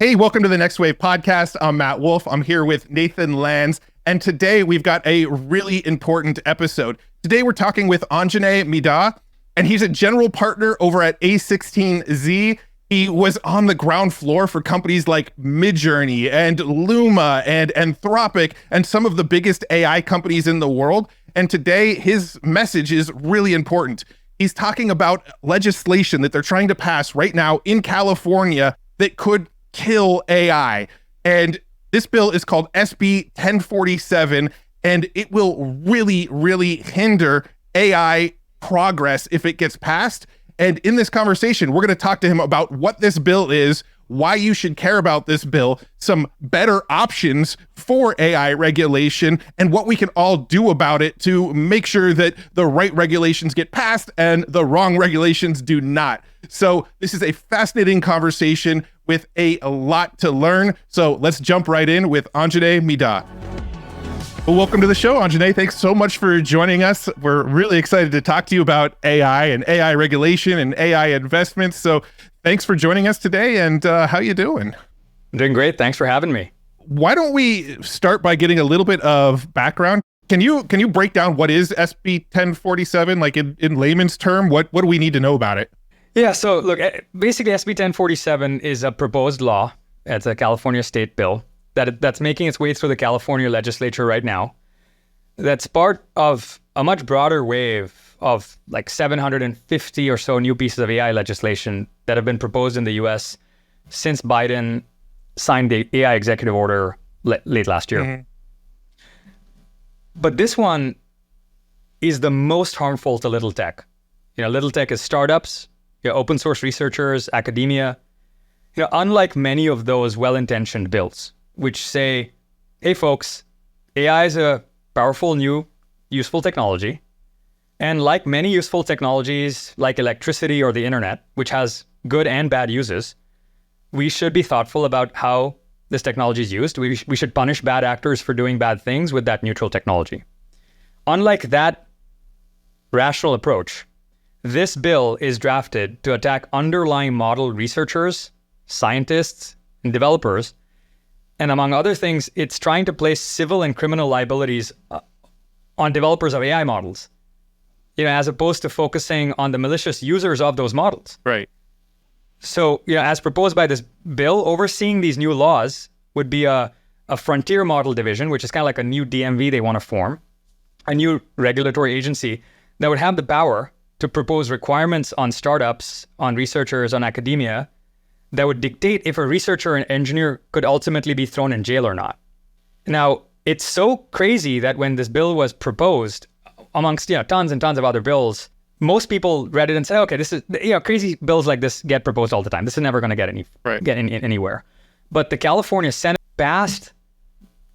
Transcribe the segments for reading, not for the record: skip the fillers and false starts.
Hey, welcome to the Next Wave podcast. I'm Matt Wolf. I'm here with Nathan Lanz, and today we've got a really important episode. Today we're talking with Anjney Midha, and he's a general partner over at A16Z. He was on the ground floor for companies like Midjourney and Luma and Anthropic and some of the biggest AI companies in the world. And today his message is really important. He's talking about legislation that they're trying to pass right now in California that could kill AI. And this bill is called SB 1047, and it will really hinder AI progress if it gets passed. And in this conversation, we're going to talk to him about what this bill is, why you should care about this bill, some better options for AI regulation, and what we can all do about it to make sure that the right regulations get passed and the wrong regulations do not. So this is a fascinating conversation with a lot to learn. So let's jump right in with Anjney Midha. Well, welcome to the show, Anjney. Thanks so much for joining us. We're really excited to talk to you about AI and AI regulation and AI investments. So thanks for joining us today. And how you doing? I'm doing great. Thanks for having me. Why don't we start by getting a little bit of background? Can you break down what is SB 1047, like in layman's term? What do we need to know about it? Yeah, so look, basically SB 1047 is a proposed law. It's a California state bill that's making its way through the California legislature right now. That's part of a much broader wave of like 750 or so new pieces of AI legislation that have been proposed in the US since Biden signed the AI executive order late last year. Mm-hmm. But this one is the most harmful to little tech. Little tech is startups, open source researchers, academia. Unlike many of those well-intentioned bills, which say, hey folks, AI is a powerful new useful technology. And like many useful technologies like electricity or the internet, which has good and bad uses, we should be thoughtful about how this technology is used. We should punish bad actors for doing bad things with that neutral technology. Unlike that rational approach, this bill is drafted to attack underlying model researchers, scientists, and developers. And among other things, it's trying to place civil and criminal liabilities on developers of AI models, as opposed to focusing on the malicious users of those models. Right. So, as proposed by this bill, overseeing these new laws would be a frontier model division, which is kind of like a new DMV they want to form, a new regulatory agency that would have the power to propose requirements on startups, on researchers, on academia that would dictate if a researcher or an engineer could ultimately be thrown in jail or not. Now, it's so crazy that when this bill was proposed, amongst tons and tons of other bills, most people read it and said, okay, this is crazy bills like this get proposed all the time. This is never going to get anywhere. But the California Senate passed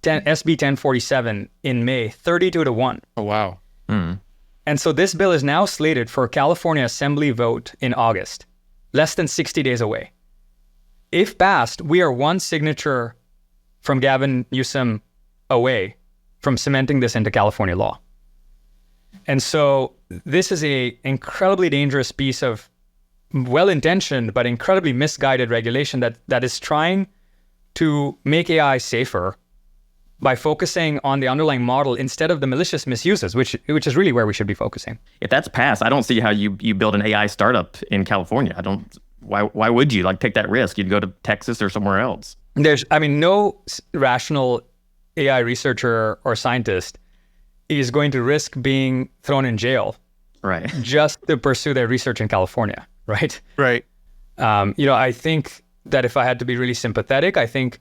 SB 1047 in May, 32-1. Oh wow. Mm. And so this bill is now slated for a California Assembly vote in August, less than 60 days away. If passed, we are one signature from Gavin Newsom away from cementing this into California law. And so this is a incredibly dangerous piece of well-intentioned but incredibly misguided regulation that is trying to make AI safer by focusing on the underlying model instead of the malicious misuses, which is really where we should be focusing. If that's passed, I don't see how you build an AI startup in California. Why would you take that risk? You'd go to Texas or somewhere else. There's no rational AI researcher or scientist is going to risk being thrown in jail, right, just to pursue their research in California, right? Right. I think that if I had to be really sympathetic, I think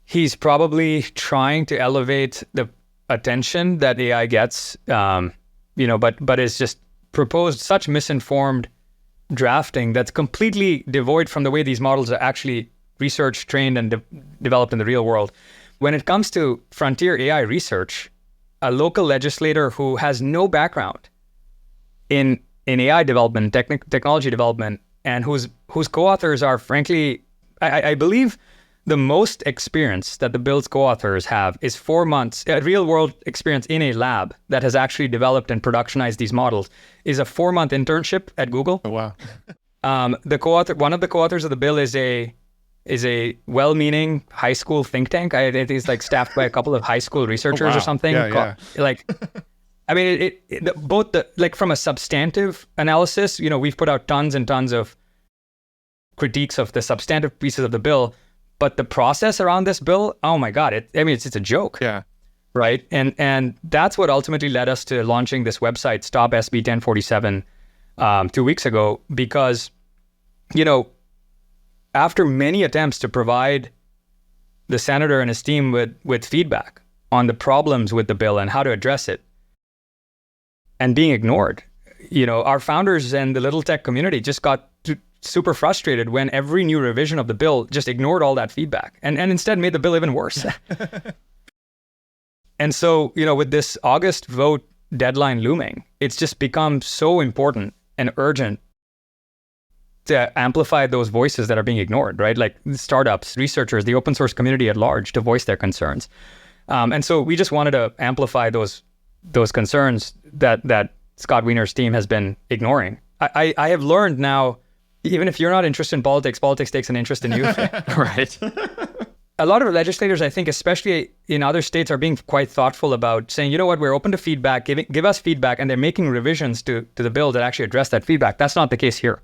he's probably trying to elevate the attention that AI gets, but it's just proposed such misinformed drafting that's completely devoid from the way these models are actually researched, trained, and developed in the real world. When it comes to frontier AI research, a local legislator who has no background in AI development, technology development, and whose co-authors are, frankly, I believe the most experience that the bill's co-authors have is 4 months, real-world experience in a lab that has actually developed and productionized these models, is a 4-month internship at Google. Oh, wow. One of the co-authors of the bill is a is a well-meaning high school think tank. It is like staffed by a couple of high school researchers or something. Yeah. Like, I mean, both like from a substantive analysis, we've put out tons and tons of critiques of the substantive pieces of the bill, but the process around this bill, oh my God, it's a joke. Yeah. Right. And that's what ultimately led us to launching this website, Stop SB 1047, 2 weeks ago, because, after many attempts to provide the senator and his team with feedback on the problems with the bill and how to address it, and being ignored, our founders and the little tech community just got super frustrated when every new revision of the bill just ignored all that feedback and instead made the bill even worse. And so, with this August vote deadline looming, it's just become so important and urgent to amplify those voices that are being ignored, right? Like startups, researchers, the open source community at large, to voice their concerns. And so we just wanted to amplify those concerns that Scott Wiener's team has been ignoring. I have learned now, even if you're not interested in politics takes an interest in you. Right. A lot of legislators, I think, especially in other states, are being quite thoughtful about saying, you know what, we're open to feedback, give us feedback, and they're making revisions to the bill that actually address that feedback. That's not the case here,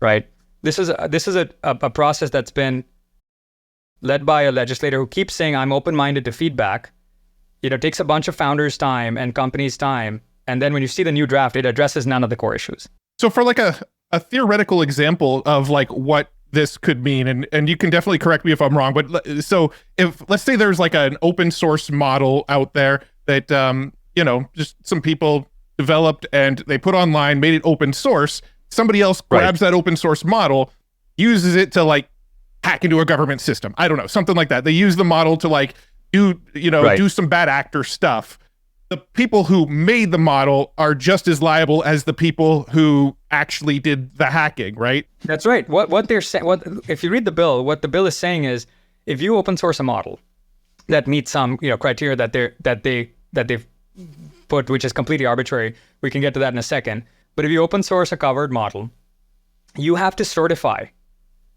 right? This is a process that's been led by a legislator who keeps saying, I'm open-minded to feedback. It takes a bunch of founders' time and companies' time, and then when you see the new draft, it addresses none of the core issues. So for like a theoretical example of like what this could mean, and you can definitely correct me if I'm wrong, but so if, let's say there's like an open source model out there that just some people developed and they put online, made it open source, somebody else grabs that open source model, uses it to like hack into a government system, I don't know, something like that. They use the model to like do some bad actor stuff. The people who made the model are just as liable as the people who actually did the hacking, right? That's right. What they're saying, if you read the bill, what the bill is saying is, if you open source a model that meets some criteria that they've put, which is completely arbitrary, we can get to that in a second. But if you open source a covered model, you have to certify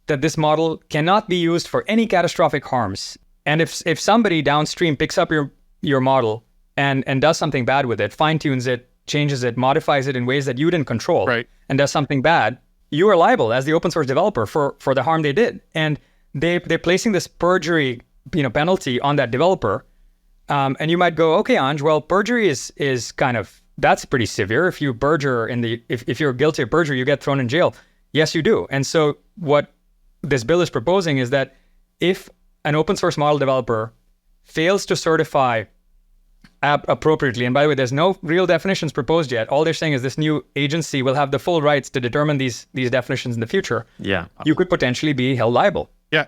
that this model cannot be used for any catastrophic harms. And if somebody downstream picks up your model and does something bad with it, fine-tunes it, changes it, modifies it in ways that you didn't control, and does something bad, you are liable as the open source developer for the harm they did. And they're placing this perjury penalty on that developer. And you might go, okay, Anj, well, perjury is kind of, that's pretty severe. If you perjure if you're guilty of perjury, you get thrown in jail. Yes, you do. And so what this bill is proposing is that if an open source model developer fails to certify appropriately, and by the way, there's no real definitions proposed yet. All they're saying is this new agency will have the full rights to determine these definitions in the future. Yeah. You could potentially be held liable. Yeah.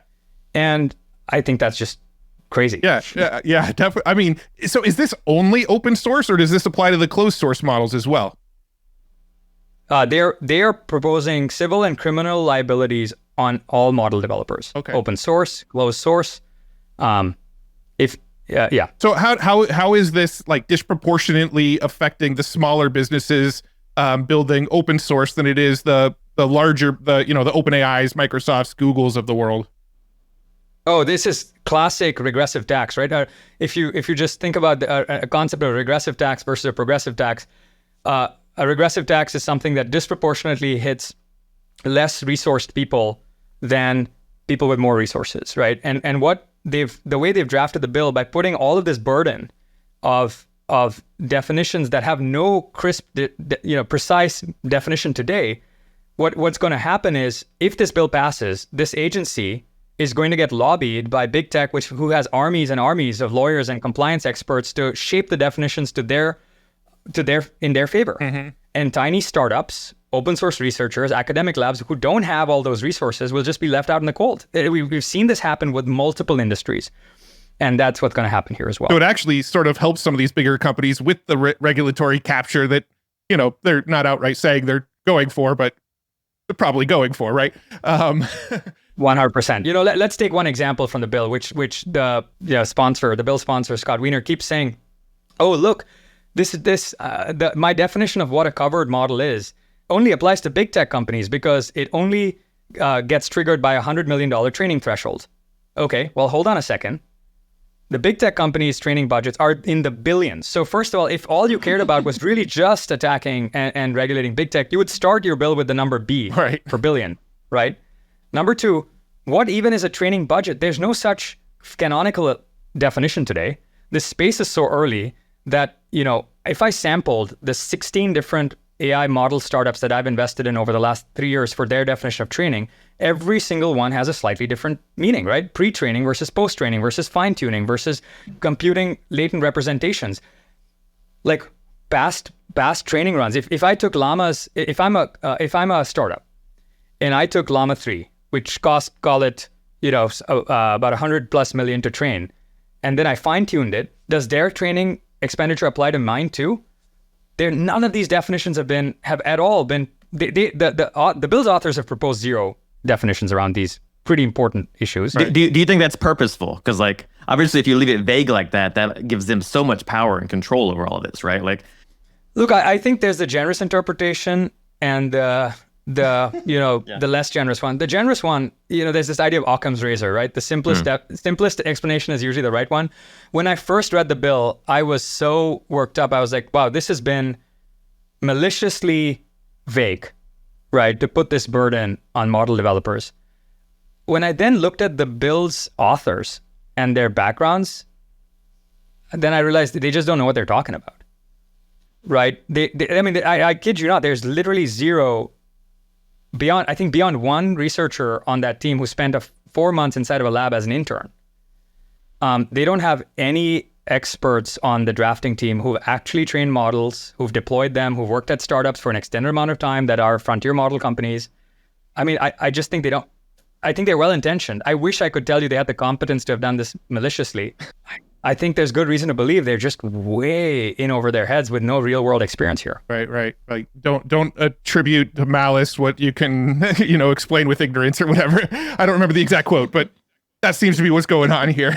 And I think that's just crazy. Yeah, definitely. I mean, so is this only open source, or does this apply to the closed source models as well? They're proposing civil and criminal liabilities on all model developers. Okay. Open source, closed source. So how is this like disproportionately affecting the smaller businesses building open source than it is the larger the OpenAIs, Microsofts, Googles of the world? Oh, this is classic regressive tax, right? If you just think about a concept of a regressive tax versus a progressive tax, a regressive tax is something that disproportionately hits less resourced people than people with more resources, right? And what the way they've drafted the bill, by putting all of this burden of definitions that have no crisp, precise definition today, what's going to happen is, if this bill passes, this agency is going to get lobbied by big tech, who has armies and armies of lawyers and compliance experts to shape the definitions in their favor. Mm-hmm. And tiny startups, open source researchers, academic labs who don't have all those resources will just be left out in the cold. We've seen this happen with multiple industries, and that's what's going to happen here as well. So it actually sort of helps some of these bigger companies with the regulatory capture that, they're not outright saying they're going for, but they're probably going for, right? 100%. Let's take one example from the bill, which the bill sponsor, Scott Wiener, keeps saying, oh, look, my definition of what a covered model is only applies to big tech companies because it only gets triggered by $100 million training threshold. Okay, well, hold on a second. The big tech companies' training budgets are in the billions. So first of all, if all you cared about was really just attacking and regulating big tech, you would start your bill with the number B for billion, right? Number two, what even is a training budget? There's no such canonical definition today. This space is so early that, if I sampled the 16 different AI model startups that I've invested in over the last 3 years for their definition of training, every single one has a slightly different meaning, right? Pre-training versus post-training versus fine-tuning versus computing latent representations. Like past training runs. If I took llamas, if I'm a startup and I took Llama 3, which cost, call it, about $100+ million to train, and then I fine-tuned it, does their training expenditure apply to mine too? None of these definitions have at all been. The bill's authors have proposed zero definitions around these pretty important issues. Do you think that's purposeful? Because obviously, if you leave it vague like that, that gives them so much power and control over all of this, right? Look, I think there's the generous interpretation and the less generous one. The generous one, there's this idea of Occam's razor, right? The simplest explanation is usually the right one. When I first read the bill, I was so worked up. I was like, wow, this has been maliciously vague, right? To put this burden on model developers. When I then looked at the bill's authors and their backgrounds, then I realized they just don't know what they're talking about, right? I kid you not, there's literally zero beyond one researcher on that team who spent 4 months inside of a lab as an intern. They don't have any experts on the drafting team who've actually trained models, who've deployed them, who've worked at startups for an extended amount of time that are frontier model companies. I just think they don't. I think they're well-intentioned. I wish I could tell you they had the competence to have done this maliciously. I think there's good reason to believe they're just way in over their heads with no real world experience here. Right. Like don't attribute to malice what you can, explain with ignorance or whatever. I don't remember the exact quote, but that seems to be what's going on here.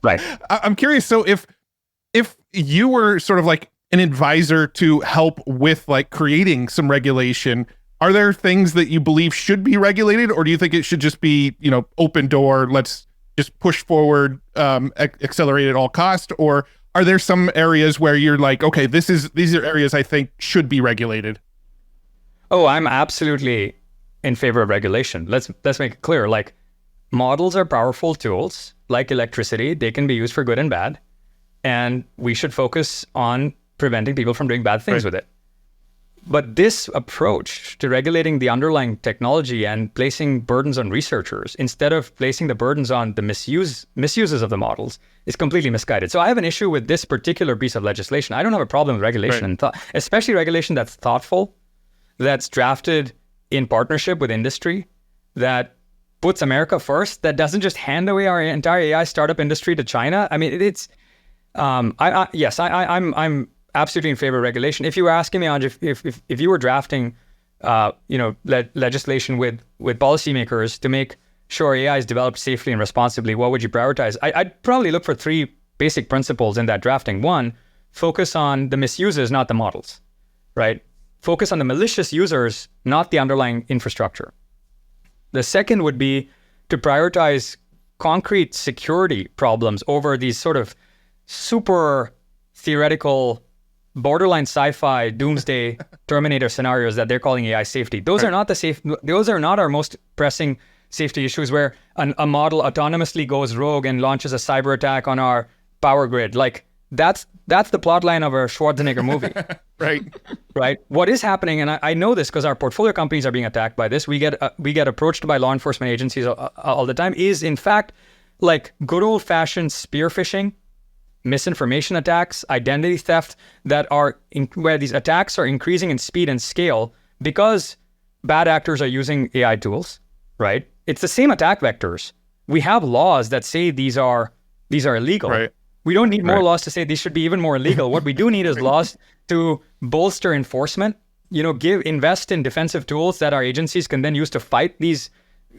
Right. I'm curious. So if you were sort of like an advisor to help with creating some regulation, are there things that you believe should be regulated, or do you think it should just be, open door, let's just push forward, accelerate at all cost? Or are there some areas where you're like, okay, these are areas I think should be regulated? Oh, I'm absolutely in favor of regulation. Let's make it clear. Models are powerful tools, like electricity. They can be used for good and bad, and we should focus on preventing people from doing bad things with it. But this approach to regulating the underlying technology and placing burdens on researchers instead of placing the burdens on the misuses of the models is completely misguided. So I have an issue with this particular piece of legislation. I don't have a problem with regulation, especially regulation that's thoughtful, that's drafted in partnership with industry, that puts America first, that doesn't just hand away our entire AI startup industry to China. I'm absolutely in favor of regulation. If you were asking me, Anj, if you were drafting, legislation with policymakers to make sure AI is developed safely and responsibly, what would you prioritize? I'd probably look for 3 basic principles in that drafting. 1, focus on the misuses, not the models, right? Focus on the malicious users, not the underlying infrastructure. The second would be to prioritize concrete security problems over these sort of super theoretical, borderline sci-fi doomsday Terminator scenarios that they're calling AI safety. Those are not our most pressing safety issues, where a model autonomously goes rogue and launches a cyber attack on our power grid. That's the plot line of a Schwarzenegger movie. Right. What is happening, and I know this because our portfolio companies are being attacked by this. We get approached by law enforcement agencies all the time. Is in fact good old fashioned spear phishing, misinformation attacks, identity theft where these attacks are increasing in speed and scale because bad actors are using AI tools, right? It's the same attack vectors. We have laws that say these are illegal. Right. We don't need more laws to say these should be even more illegal. What we do need is laws to bolster enforcement, invest in defensive tools that our agencies can then use to fight these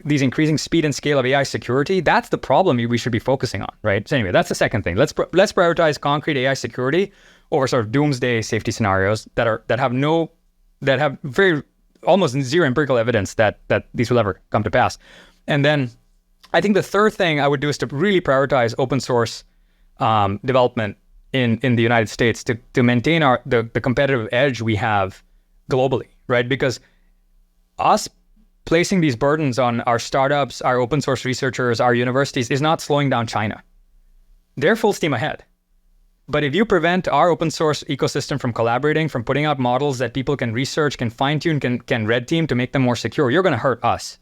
increasing speed and scale of AI security. That's the problem we should be focusing on, right? So anyway, that's the second thing. Let's prioritize concrete AI security over sort of doomsday safety scenarios that have very almost zero empirical evidence that these will ever come to pass. And then I think the third thing I would do is to really prioritize open source development in the United States to maintain the competitive edge we have globally, right? Because us placing these burdens on our startups, our open source researchers, our universities is not slowing down China. They're full steam ahead. But if you prevent our open source ecosystem from collaborating, from putting out models that people can research, can fine tune, can red team to make them more secure, you're going to hurt us.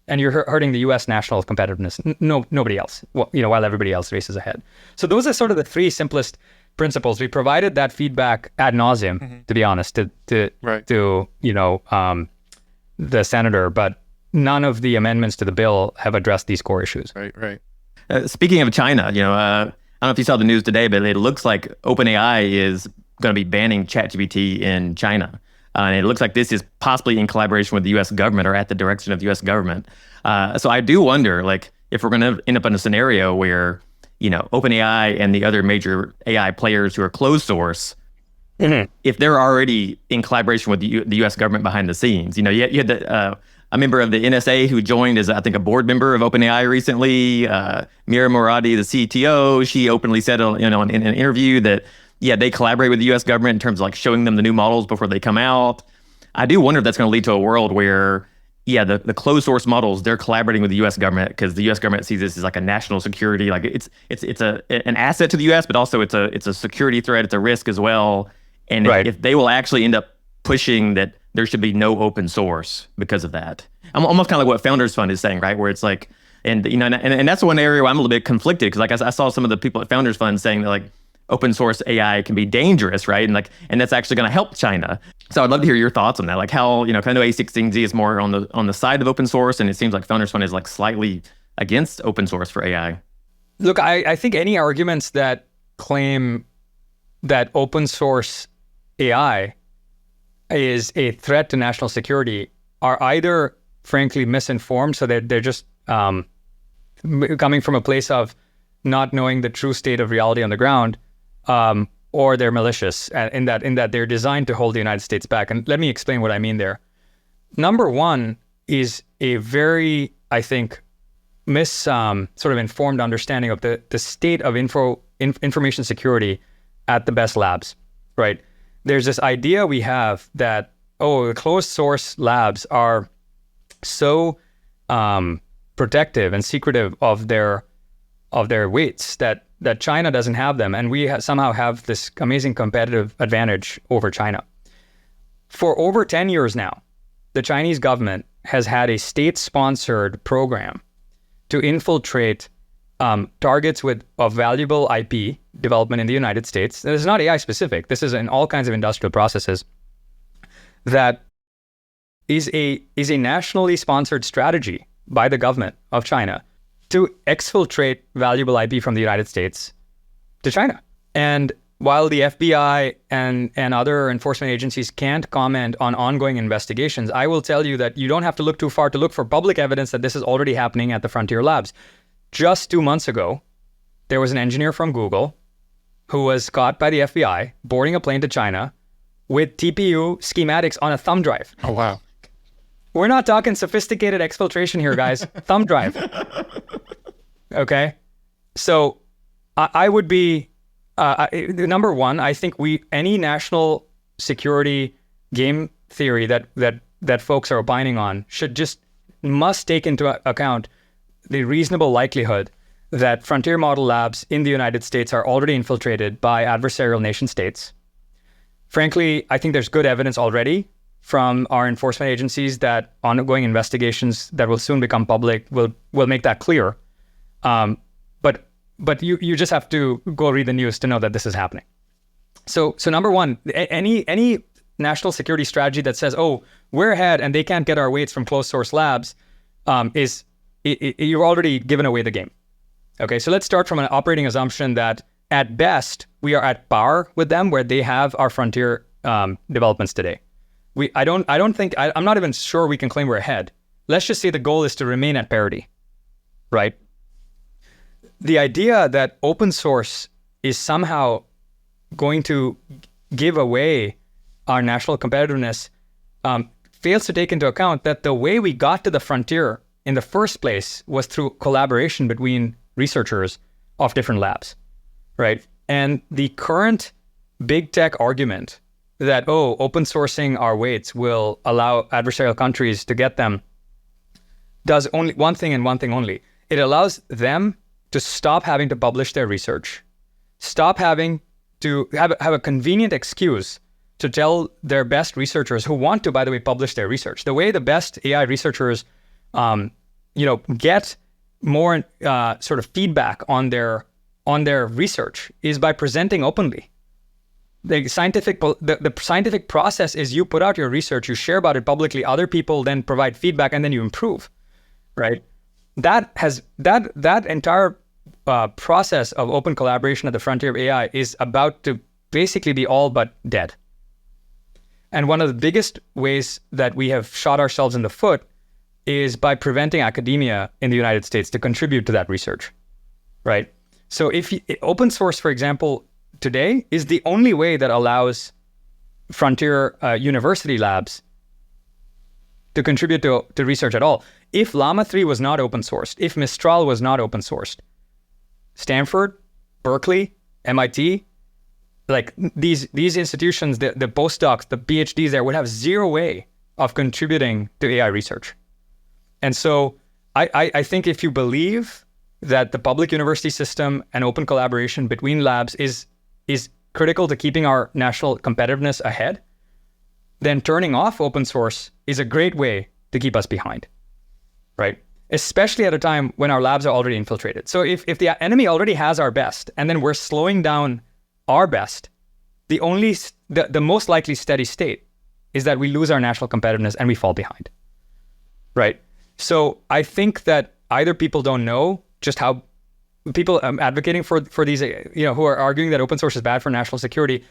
And you're hurting the US national competitiveness. Nobody else, while everybody else races ahead. So those are sort of the three simplest principles. We provided that feedback ad nauseum, to be honest, to the senator, but none of the amendments to the bill have addressed these core issues. Right. Speaking of China, I don't know if you saw the news today, but it looks like OpenAI is going to be banning ChatGPT in China. And it looks like this is possibly in collaboration with the U.S. government or at the direction of the U.S. government. So I do wonder, if we're going to end up in a scenario where, OpenAI and the other major AI players who are closed source, if they're already in collaboration with the U.S. government behind the scenes. You had a member of the NSA who joined as, I think, a board member of OpenAI recently. Mira Moradi, the CTO, she openly said, in an interview that, they collaborate with the U.S. government in terms of showing them the new models before they come out. I do wonder if that's going to lead to a world where, the closed source models, they're collaborating with the U.S. government because the U.S. government sees this as a national security. It's an asset to the U.S., but also it's a security threat. It's a risk as well. And if they will actually end up pushing that there should be no open source because of that. I'm almost kind of like what Founders Fund is saying, right? Where it's and that's one area where I'm a little bit conflicted because I saw some of the people at Founders Fund saying that open source AI can be dangerous, right? And that's actually going to help China. So I'd love to hear your thoughts on that. How, because I know A16Z is more on the side of open source, and it seems like Founders Fund is slightly against open source for AI. Look, I think any arguments that claim that open source AI is a threat to national security are either frankly misinformed, so that they're just coming from a place of not knowing the true state of reality on the ground, or they're malicious in that they're designed to hold the United States back. And let me explain what I mean there. Number one is a very, I think, sort of informed understanding of the state of information security at the best labs, right? There's this idea we have that, the closed source labs are so protective and secretive of their weights that China doesn't have them, and we somehow have this amazing competitive advantage over China. For over 10 years now, the Chinese government has had a state-sponsored program to infiltrate targets of valuable IP development in the United States. This is not AI specific. This is in all kinds of industrial processes. That is a nationally sponsored strategy by the government of China to exfiltrate valuable IP from the United States to China. And while the FBI and other enforcement agencies can't comment on ongoing investigations, I will tell you that you don't have to look too far to look for public evidence that this is already happening at the frontier labs. Just 2 months ago, there was an engineer from Google who was caught by the FBI boarding a plane to China with TPU schematics on a thumb drive. Oh, wow. We're not talking sophisticated exfiltration here, guys. Thumb drive. Okay? So I would be, number one, I think any national security game theory that folks are opining on must take into account the reasonable likelihood that frontier model labs in the United States are already infiltrated by adversarial nation states. Frankly, I think there's good evidence already from our enforcement agencies that ongoing investigations that will soon become public will make that clear. But you just have to go read the news to know that this is happening. So number one, any national security strategy that says, we're ahead and they can't get our weights from closed source labs, you're already given away the game. Okay, so let's start from an operating assumption that at best we are at par with them where they have our frontier developments today. I'm not even sure we can claim we're ahead. Let's just say the goal is to remain at parity, right? The idea that open source is somehow going to give away our national competitiveness fails to take into account that the way we got to the frontier in the first place was through collaboration between researchers of different labs, right? And the current big tech argument that, open sourcing our weights will allow adversarial countries to get them does only one thing and one thing only. It allows them to stop having to publish their research, stop having to have a convenient excuse to tell their best researchers who want to, by the way, publish their research. The way the best AI researchers, get more sort of feedback on their research is by presenting openly. The scientific process is you put out your research, you share about it publicly, other people then provide feedback, and then you improve, right? That entire process of open collaboration at the frontier of AI is about to basically be all but dead. And one of the biggest ways that we have shot ourselves in the foot is by preventing academia in the United States to contribute to that research, right? So if open source, for example, today is the only way that allows frontier university labs to contribute to research at all. If Llama 3 was not open sourced, if Mistral was not open sourced, Stanford, Berkeley, MIT, like these institutions, the postdocs, the PhDs there would have zero way of contributing to AI research. And so I think if you believe that the public university system and open collaboration between labs is critical to keeping our national competitiveness ahead, then turning off open source is a great way to keep us behind, right? Especially at a time when our labs are already infiltrated. So if the enemy already has our best, and then we're slowing down our best, the most likely steady state is that we lose our national competitiveness and we fall behind, right? So I think that either people don't know just how people advocating for these, who are arguing that open source is bad for national security,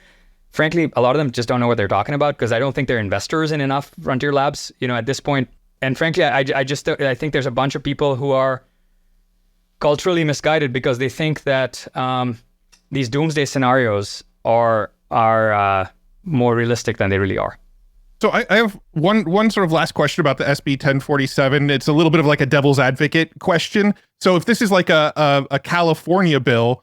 frankly, a lot of them just don't know what they're talking about, because I don't think they're investors in enough frontier labs, at this point. And frankly, I think there's a bunch of people who are culturally misguided because they think that these doomsday scenarios are more realistic than they really are. So I have one sort of last question about the SB 1047. It's a little bit of like a devil's advocate question. So if this is like a California bill,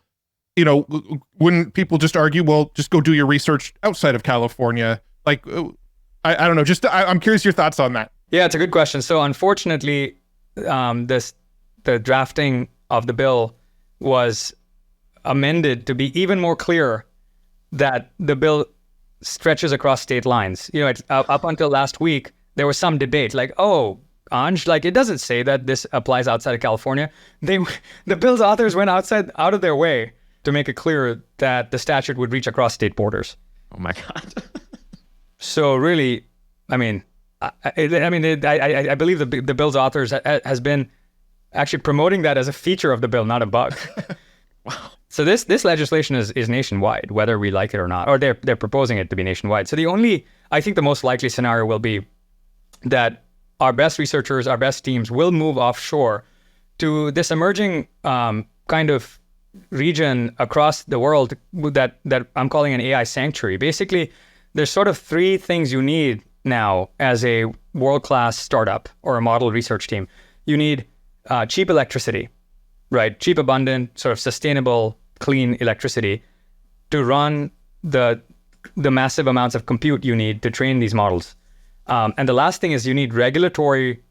wouldn't people just argue, well, just go do your research outside of California? Like, I don't know. I'm curious your thoughts on that. Yeah, it's a good question. So unfortunately, the drafting of the bill was amended to be even more clear that the bill stretches across state lines. Up until last week, there was some debate like, Anj, like it doesn't say that this applies outside of California. The bill's authors went out of their way to make it clear that the statute would reach across state borders. Oh my God. So really, I believe the bill's authors has been actually promoting that as a feature of the bill, not a bug. Wow. So this legislation is nationwide, whether we like it or not, or they're proposing it to be nationwide. So I think the most likely scenario will be that our best researchers, our best teams will move offshore to this emerging kind of region across the world that I'm calling an AI sanctuary. Basically, there's sort of three things you need now as a world-class startup or a model research team. You need cheap electricity, right? Cheap, abundant, sort of sustainable, clean electricity to run the massive amounts of compute you need to train these models. And the last thing is you need regulatory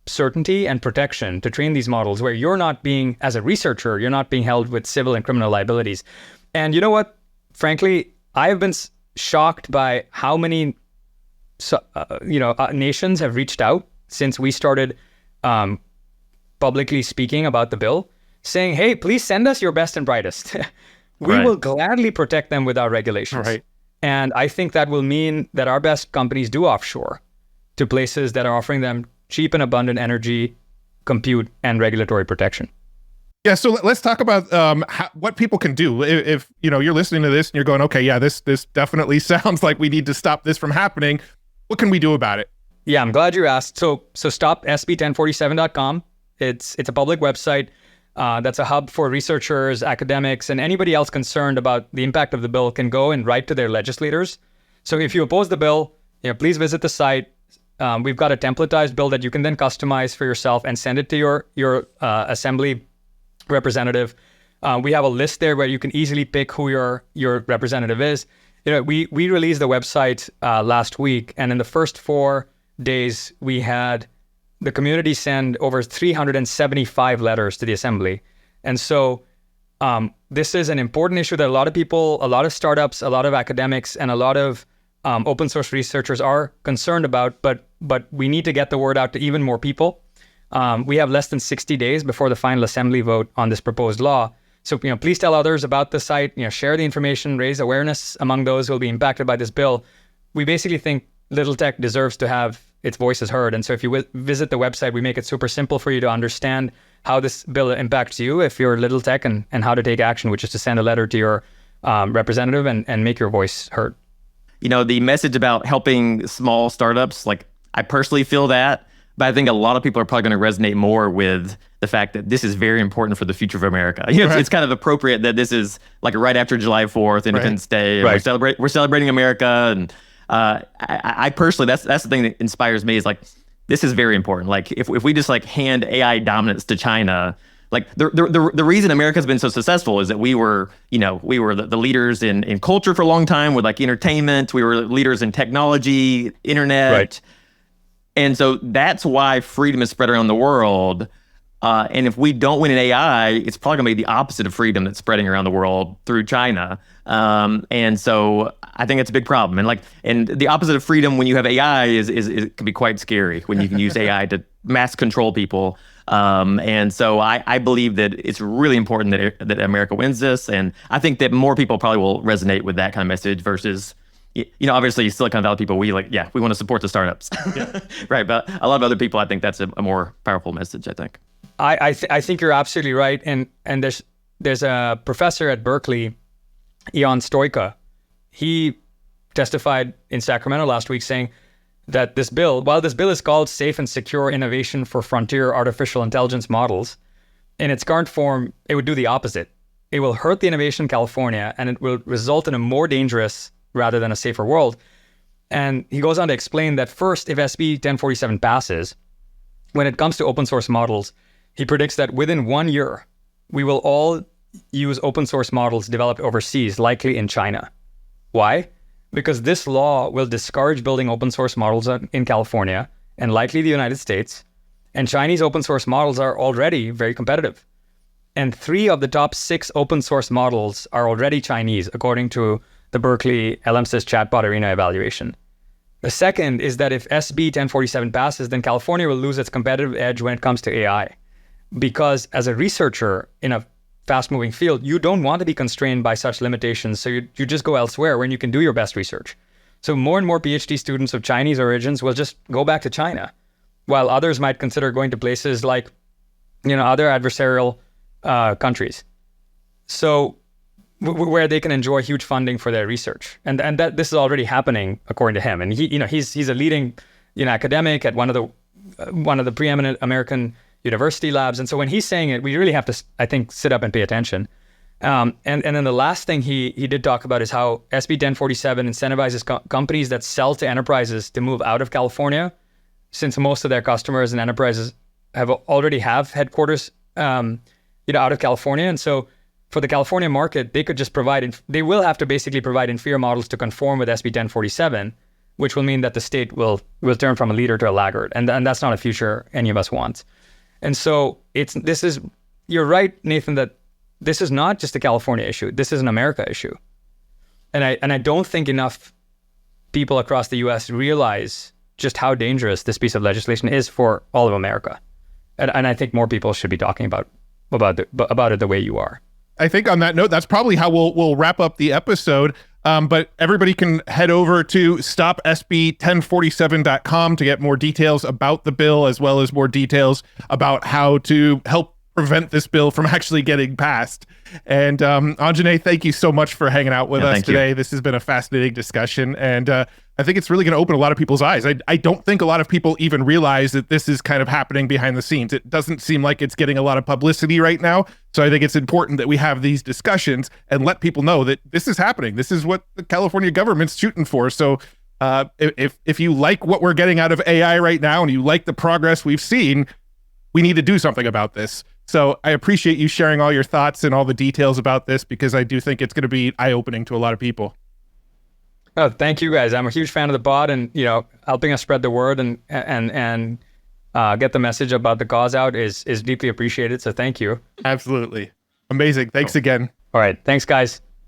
certainty and protection to train these models where you're not being, as a researcher, you're not being held with civil and criminal liabilities. And you know what? Frankly, I have been shocked by how many nations have reached out since we started publicly speaking about the bill, saying, hey, please send us your best and brightest. We will gladly protect them with our regulations. Right. And I think that will mean that our best companies do offshore to places that are offering them cheap and abundant energy, compute, and regulatory protection. Yeah, so let's talk about what people can do. If you're listening to this and you're going, okay, yeah, this definitely sounds like we need to stop this from happening. What can we do about it? Yeah, I'm glad you asked. So stop sb1047.com. It's a public website that's a hub for researchers, academics, and anybody else concerned about the impact of the bill can go and write to their legislators. So if you oppose the bill, please visit the site. We've got a templatized bill that you can then customize for yourself and send it to your assembly representative. We have a list there where you can easily pick who your representative is. We released the website last week, and in the first 4 days, we had the community send over 375 letters to the assembly. And so this is an important issue that a lot of people, a lot of startups, a lot of academics, and a lot of open source researchers are concerned about, but we need to get the word out to even more people. We have less than 60 days before the final assembly vote on this proposed law. So, please tell others about the site, share the information, raise awareness among those who will be impacted by this bill. We basically think little tech deserves to have its voices heard. And so if you visit the website, we make it super simple for you to understand how this bill impacts you if you're little tech, and how to take action, which is to send a letter to your representative and make your voice heard. The message about helping small startups, like I personally feel that, but I think a lot of people are probably going to resonate more with the fact that this is very important for the future of America. It's kind of appropriate that this is like right after July 4th, Independence Day. Right. We're celebrating America, and I personally, that's the thing that inspires me, is like, this is very important. Like if we just like hand AI dominance to China, like the reason America's been so successful is that we were the leaders in culture for a long time with like entertainment. We were leaders in technology, internet. Right. And so that's why freedom is spread around the world. And if we don't win in AI, it's probably going to be the opposite of freedom that's spreading around the world through China. And so I think it's a big problem. And the opposite of freedom when you have AI is it can be quite scary when you can use AI to mass control people. And so I believe that it's really important that America wins this. And I think that more people probably will resonate with that kind of message versus, obviously Silicon Valley people, we want to support the startups. Yeah. Right. But a lot of other people, I think that's a more powerful message, I think. I think you're absolutely right. And there's a professor at Berkeley, Ion Stoica. He testified in Sacramento last week saying that while this bill is called Safe and Secure Innovation for Frontier Artificial Intelligence Models, in its current form, it would do the opposite. It will hurt the innovation in California, and it will result in a more dangerous rather than a safer world. And he goes on to explain that first, if SB 1047 passes, when it comes to open source models, he predicts that within 1 year, we will all use open source models developed overseas, likely in China. Why? Because this law will discourage building open source models in California and likely the United States. And Chinese open source models are already very competitive. And 3 of the top 6 open source models are already Chinese, according to the Berkeley LMSys Chatbot Arena evaluation. The second is that if SB 1047 passes, then California will lose its competitive edge when it comes to AI. Because as a researcher in a fast-moving field, you don't want to be constrained by such limitations, so you just go elsewhere when you can do your best research. So more and more PhD students of Chinese origins will just go back to China, while others might consider going to places like, other adversarial countries. So where they can enjoy huge funding for their research, and that this is already happening according to him. And he's a leading academic at one of the preeminent American university labs. And so when he's saying it, we really have to, I think, sit up and pay attention. And then the last thing he did talk about is how SB 1047 incentivizes companies that sell to enterprises to move out of California, since most of their customers and enterprises already have headquarters out of California. And so for the California market, they could just they will have to basically provide inferior models to conform with SB 1047, which will mean that the state will turn from a leader to a laggard. And that's not a future any of us want. And so you're right, Nathan, that this is not just a California issue. This is an America issue. And I don't think enough people across the US realize just how dangerous this piece of legislation is for all of America. And I think more people should be talking about it the way you are. I think on that note, that's probably how we'll wrap up the episode. But everybody can head over to stopsb1047.com to get more details about the bill, as well as more details about how to help prevent this bill from actually getting passed. And Anjney, thank you so much for hanging out with us today. This has been a fascinating discussion, and I think it's really going to open a lot of people's eyes. I don't think a lot of people even realize that this is kind of happening behind the scenes. It doesn't seem like it's getting a lot of publicity right now. So I think it's important that we have these discussions and let people know that this is happening. This is what the California government's shooting for. So If you like what we're getting out of AI right now and you like the progress we've seen, we need to do something about this. So I appreciate you sharing all your thoughts and all the details about this, because I do think it's going to be eye-opening to a lot of people. Oh, thank you guys. I'm a huge fan of the pod, and helping us spread the word and get the message about the cause out is deeply appreciated. So thank you. Absolutely. Amazing. Thanks again. All right. Thanks, guys.